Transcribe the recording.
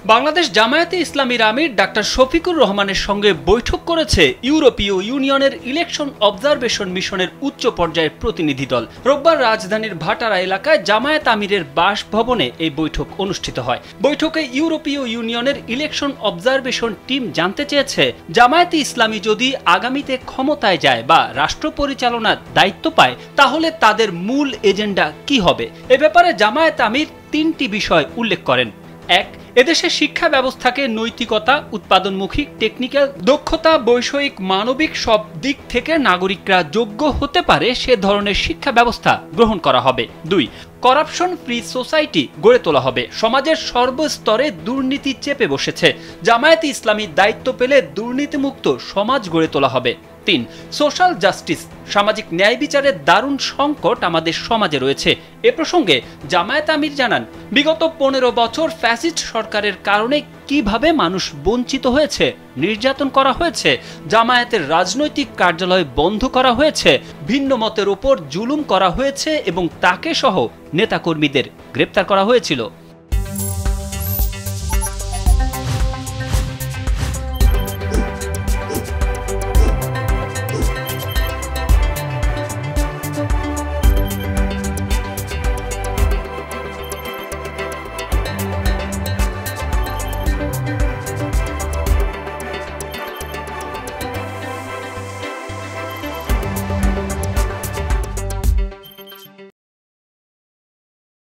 বাংলাদেশ জামায়াতে ইসলামীর আমির ডাক্তার শফিকুর রহমানের সঙ্গে বৈঠক করেছে ইউরোপীয় ইউনিয়নের ইলেকশন অবজারভেশন মিশনের উচ্চ পর্যায়ের প্রতিনিধি দল। রোববার রাজধানীর ভাটারা এলাকায় জামায়াত আমিরের বাসভবনে এই বৈঠক অনুষ্ঠিত হয়। বৈঠকে ইউরোপীয় ইউনিয়নের ইলেকশন অবজারভেশন টিম জানতে চেয়েছে, জামায়াতে ইসলামী যদি আগামীতে ক্ষমতায় যায় বা রাষ্ট্র পরিচালনার দায়িত্ব পায়, তাহলে তাদের মূল এজেন্ডা কি হবে। এ ব্যাপারে জামায়াত আমির তিনটি বিষয় উল্লেখ করেন। এক, এদেশের শিক্ষা ব্যবস্থাকে নৈতিকতা, উৎপাদনমুখী, টেকনিক্যাল দক্ষতা, বৈষয়িক, মানবিক সব দিক থেকে নাগরিকরা যোগ্য হতে পারে সে ধরনের শিক্ষা ব্যবস্থা গ্রহণ করা হবে। দুই, করাপশন ফ্রি সোসাইটি গড়ে তোলা হবে। সমাজের সর্বস্তরে দুর্নীতি চেপে বসেছে, জামায়াতে ইসলামী দায়িত্ব পেলে দুর্নীতিমুক্ত সমাজ গড়ে তোলা হবে। তিন, সোশ্যাল জাস্টিস, সামাজিক ন্যায় বিচারের দারুণ সংকট আমাদের সমাজে রয়েছে। এ প্রসঙ্গে জামায়াত আমির জানান, বিগত 15 বছর ফ্যাসিস্ট সরকারের কারণে কিভাবে মানুষ বঞ্চিত হয়েছে, নির্যাতন করা হয়েছে, জামায়াতের রাজনৈতিক কার্যালয় বন্ধ করা হয়েছে, ভিন্ন মতের উপর জুলুম করা হয়েছে এবং তাকে সহ নেতাকর্মীদের গ্রেপ্তার করা হয়েছিল।